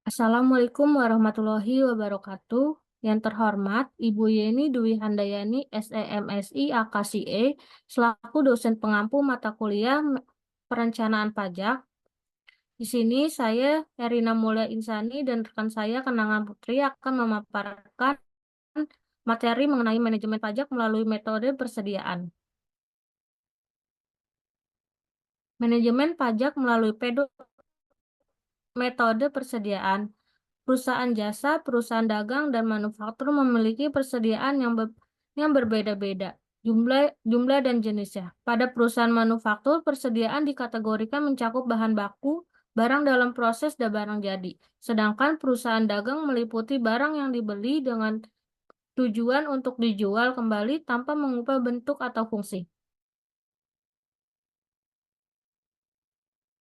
Assalamualaikum warahmatullahi wabarakatuh. Yang terhormat, Ibu Yeni Dwi Handayani, SEMSI AKSIE, selaku dosen pengampu mata kuliah Perencanaan Pajak. Di sini saya, Erina Mulia Insani, dan rekan saya, Kenangan Putri, akan memaparkan materi mengenai manajemen pajak melalui metode persediaan. Manajemen pajak melalui metode persediaan. Perusahaan jasa, perusahaan dagang, dan manufaktur memiliki persediaan yang berbeda-beda, jumlah dan jenisnya. Pada perusahaan manufaktur, persediaan dikategorikan mencakup bahan baku, barang dalam proses, dan barang jadi. Sedangkan perusahaan dagang meliputi barang yang dibeli dengan tujuan untuk dijual kembali tanpa mengubah bentuk atau fungsi.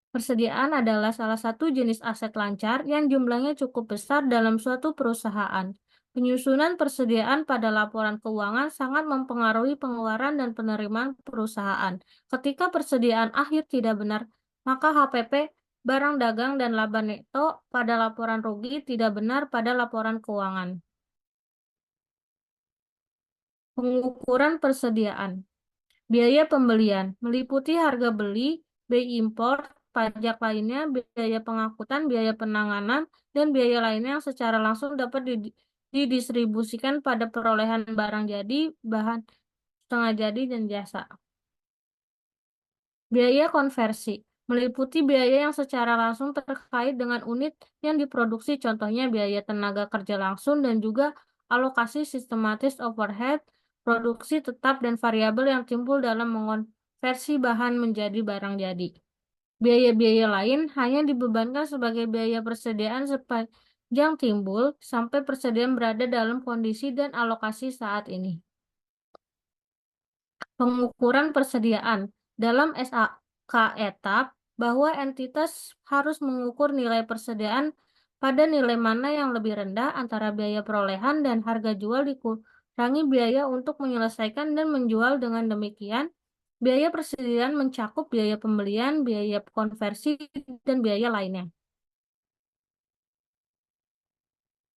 Persediaan adalah salah satu jenis aset lancar yang jumlahnya cukup besar dalam suatu perusahaan. Penyusunan persediaan pada laporan keuangan sangat mempengaruhi pengeluaran dan penerimaan perusahaan. Ketika persediaan akhir tidak benar, maka HPP, barang dagang, dan laba neto pada laporan rugi tidak benar pada laporan keuangan. Pengukuran persediaan. Biaya pembelian meliputi harga beli, biaya impor, pajak lainnya, biaya pengangkutan, biaya penanganan, dan biaya lainnya yang secara langsung dapat didistribusikan pada perolehan barang jadi, bahan setengah jadi, dan jasa. Biaya konversi meliputi biaya yang secara langsung terkait dengan unit yang diproduksi, contohnya biaya tenaga kerja langsung dan juga alokasi sistematis overhead, produksi tetap dan variabel yang timbul dalam mengonversi bahan menjadi barang jadi. Biaya-biaya lain hanya dibebankan sebagai biaya persediaan sepanjang timbul sampai persediaan berada dalam kondisi dan alokasi saat ini. Pengukuran persediaan dalam SAK etap bahwa entitas harus mengukur nilai persediaan pada nilai mana yang lebih rendah antara biaya perolehan dan harga jual dikurangi biaya untuk menyelesaikan dan menjual. Dengan demikian, biaya persediaan mencakup biaya pembelian, biaya konversi, dan biaya lainnya.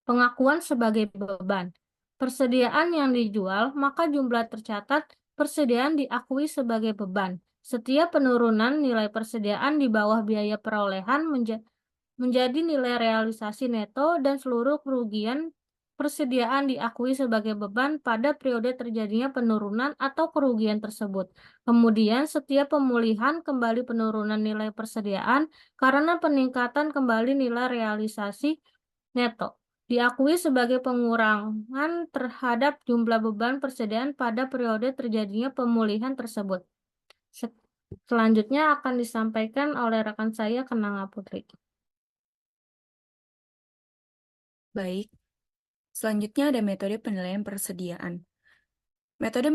Pengakuan sebagai beban. Persediaan yang dijual, maka jumlah tercatat persediaan diakui sebagai beban. Setiap penurunan nilai persediaan di bawah biaya perolehan menjadi nilai realisasi neto dan seluruh kerugian persediaan diakui sebagai beban pada periode terjadinya penurunan atau kerugian tersebut. Kemudian, setiap pemulihan kembali penurunan nilai persediaan karena peningkatan kembali nilai realisasi neto diakui sebagai pengurangan terhadap jumlah beban persediaan pada periode terjadinya pemulihan tersebut. Selanjutnya akan disampaikan oleh rekan saya, Kenanga Putri. Baik, selanjutnya ada metode penilaian persediaan. Metode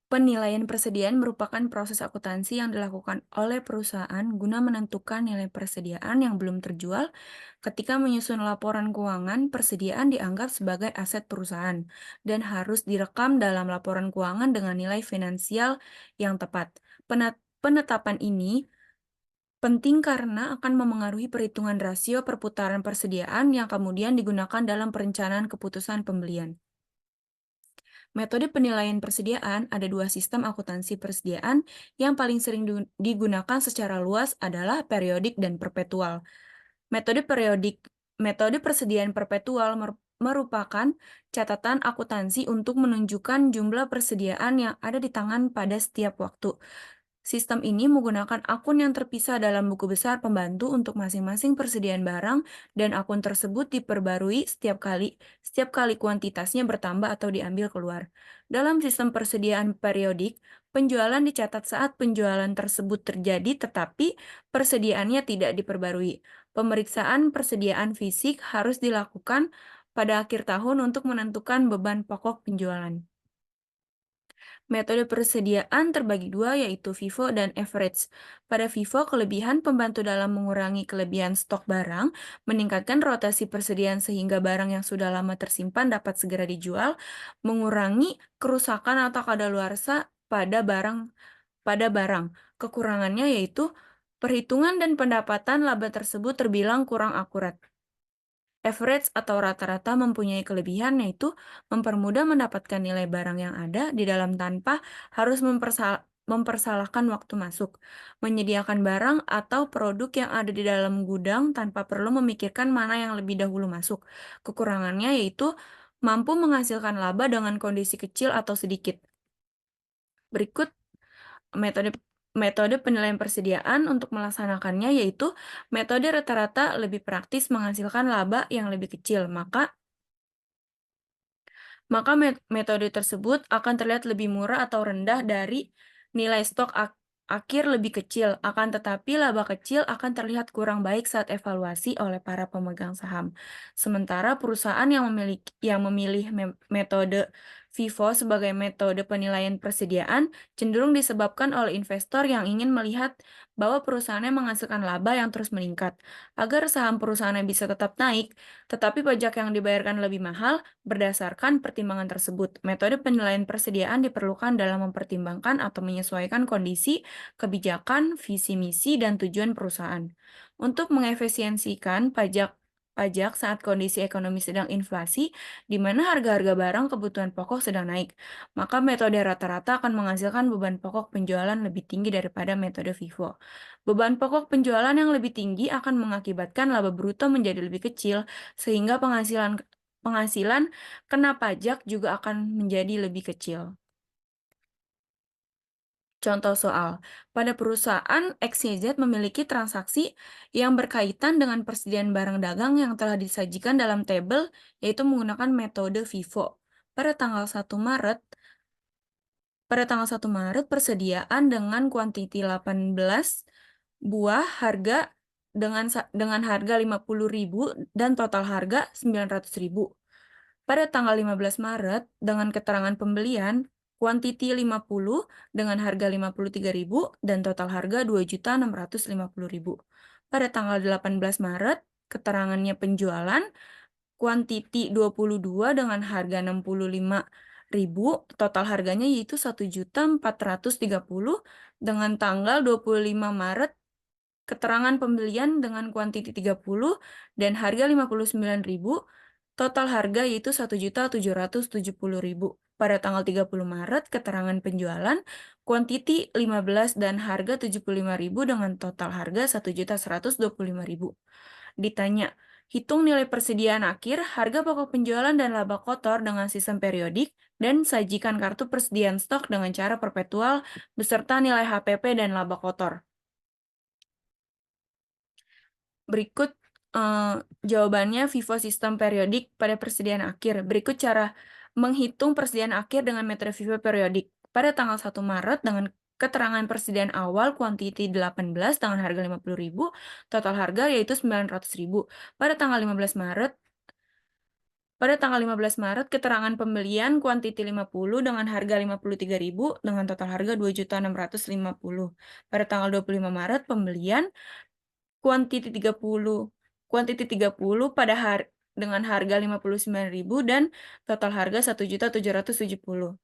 penilaian persediaan merupakan proses akuntansi yang dilakukan oleh perusahaan guna menentukan nilai persediaan yang belum terjual. Ketika menyusun laporan keuangan, persediaan dianggap sebagai aset perusahaan dan harus direkam dalam laporan keuangan dengan nilai finansial yang tepat. Penetapan ini penting karena akan memengaruhi perhitungan rasio perputaran persediaan yang kemudian digunakan dalam perencanaan keputusan pembelian. Metode penilaian persediaan ada dua sistem akuntansi persediaan yang paling sering digunakan secara luas adalah periodik dan perpetual. Metode persediaan perpetual merupakan catatan akuntansi untuk menunjukkan jumlah persediaan yang ada di tangan pada setiap waktu. Sistem ini menggunakan akun yang terpisah dalam buku besar pembantu untuk masing-masing persediaan barang, dan akun tersebut diperbarui setiap kali kuantitasnya bertambah atau diambil keluar. Dalam sistem persediaan periodik, penjualan dicatat saat penjualan tersebut terjadi, tetapi persediaannya tidak diperbarui. Pemeriksaan persediaan fisik harus dilakukan pada akhir tahun untuk menentukan beban pokok penjualan. Metode persediaan terbagi dua, yaitu FIFO dan average. Pada FIFO, kelebihan pembantu dalam mengurangi kelebihan stok barang, meningkatkan rotasi persediaan sehingga barang yang sudah lama tersimpan dapat segera dijual, mengurangi kerusakan atau kadaluarsa pada barang. Kekurangannya yaitu perhitungan dan pendapatan laba tersebut terbilang kurang akurat. Average atau rata-rata mempunyai kelebihan, yaitu mempermudah mendapatkan nilai barang yang ada di dalam tanpa harus mempersalahkan waktu masuk, menyediakan barang atau produk yang ada di dalam gudang tanpa perlu memikirkan mana yang lebih dahulu masuk. Kekurangannya yaitu mampu menghasilkan laba dengan kondisi kecil atau sedikit. Berikut metode metode penilaian persediaan untuk melaksanakannya, yaitu metode rata-rata lebih praktis menghasilkan laba yang lebih kecil. Maka metode tersebut akan terlihat lebih murah atau rendah dari nilai stok akhir lebih kecil, akan tetapi laba kecil akan terlihat kurang baik saat evaluasi oleh para pemegang saham. Sementara perusahaan yang memilih metode FIFO sebagai metode penilaian persediaan cenderung disebabkan oleh investor yang ingin melihat bahwa perusahaannya menghasilkan laba yang terus meningkat. Agar saham perusahaannya bisa tetap naik, tetapi pajak yang dibayarkan lebih mahal. Berdasarkan pertimbangan tersebut, metode penilaian persediaan diperlukan dalam mempertimbangkan atau menyesuaikan kondisi, kebijakan, visi misi, dan tujuan perusahaan. Untuk mengefisiensikan pajak saat kondisi ekonomi sedang inflasi, di mana harga-harga barang kebutuhan pokok sedang naik, maka metode rata-rata akan menghasilkan beban pokok penjualan lebih tinggi daripada metode FIFO. Beban pokok penjualan yang lebih tinggi akan mengakibatkan laba bruto menjadi lebih kecil, sehingga penghasilan penghasilan kena pajak juga akan menjadi lebih kecil. Contoh soal, pada perusahaan XYZ memiliki transaksi yang berkaitan dengan persediaan barang dagang yang telah disajikan dalam tabel, yaitu menggunakan metode FIFO. Pada tanggal 1 Maret, pada tanggal 1 Maret persediaan dengan kuantiti 18 buah harga dengan harga 50.000 dan total harga 900.000. Pada tanggal 15 Maret, dengan keterangan pembelian, kuantiti 50 dengan harga 53.000 dan total harga 2.650.000. Pada tanggal 18 Maret, keterangannya penjualan, kuantiti 22 dengan harga 65.000, total harganya yaitu 1.430. Dengan tanggal 25 Maret, keterangan pembelian dengan kuantiti 30 dan harga 59.000. Total harga yaitu 1.770.000. Pada tanggal 30 Maret, keterangan penjualan, kuantiti 15 dan harga 75.000 dengan total harga 1.125.000. Ditanya, hitung nilai persediaan akhir, harga pokok penjualan dan laba kotor dengan sistem periodik, dan sajikan kartu persediaan stok dengan cara perpetual beserta nilai HPP dan laba kotor. Berikut jawabannya FIFO sistem periodik pada persediaan akhir. Berikut cara menghitung persediaan akhir dengan metode FIFO periodik. Pada tanggal 1 Maret dengan keterangan persediaan awal kuantiti 18 dengan harga 50.000, total harga yaitu 900.000. Pada tanggal 15 Maret keterangan pembelian kuantiti 50 dengan harga 53.000 dengan total harga 2.650. Pada tanggal 25 Maret pembelian kuantiti 30 dengan harga 59.000 dan total harga 1.770.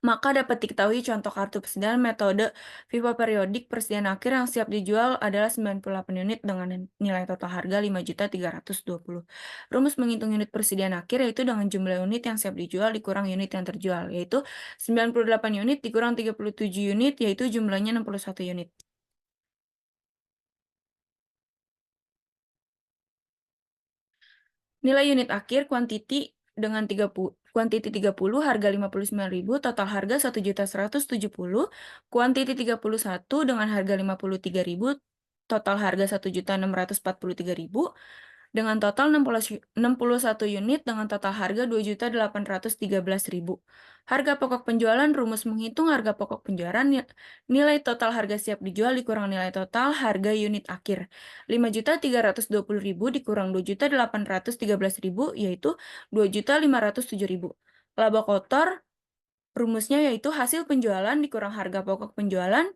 Maka dapat diketahui contoh kartu persediaan metode FIFO periodik persediaan akhir yang siap dijual adalah 98 unit dengan nilai total harga 5.320. Rumus menghitung unit persediaan akhir yaitu dengan jumlah unit yang siap dijual dikurang unit yang terjual, yaitu 98 unit dikurang 37 unit, yaitu jumlahnya 61 unit. Nilai unit akhir kuantiti dengan 30 harga 59.000, total harga 1.170, kuantiti 31 dengan harga 53.000, total harga 1.643.000, dengan total 61 unit dengan total harga 2.813.000. Harga pokok penjualan, rumus menghitung harga pokok penjualan, nilai total harga siap dijual dikurang nilai total harga unit akhir. 5.320.000 dikurang 2.813.000 yaitu 2.507.000. Laba kotor, rumusnya yaitu hasil penjualan dikurang harga pokok penjualan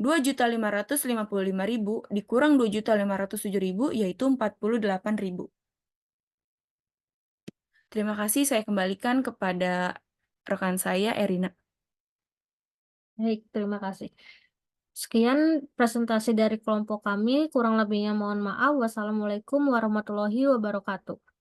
2.555.000 dikurang 2.507.000 yaitu 48.000. Terima kasih, saya kembalikan kepada rekan saya, Erina. Baik, terima kasih. Sekian presentasi dari kelompok kami, kurang lebihnya mohon maaf. Wassalamualaikum warahmatullahi wabarakatuh.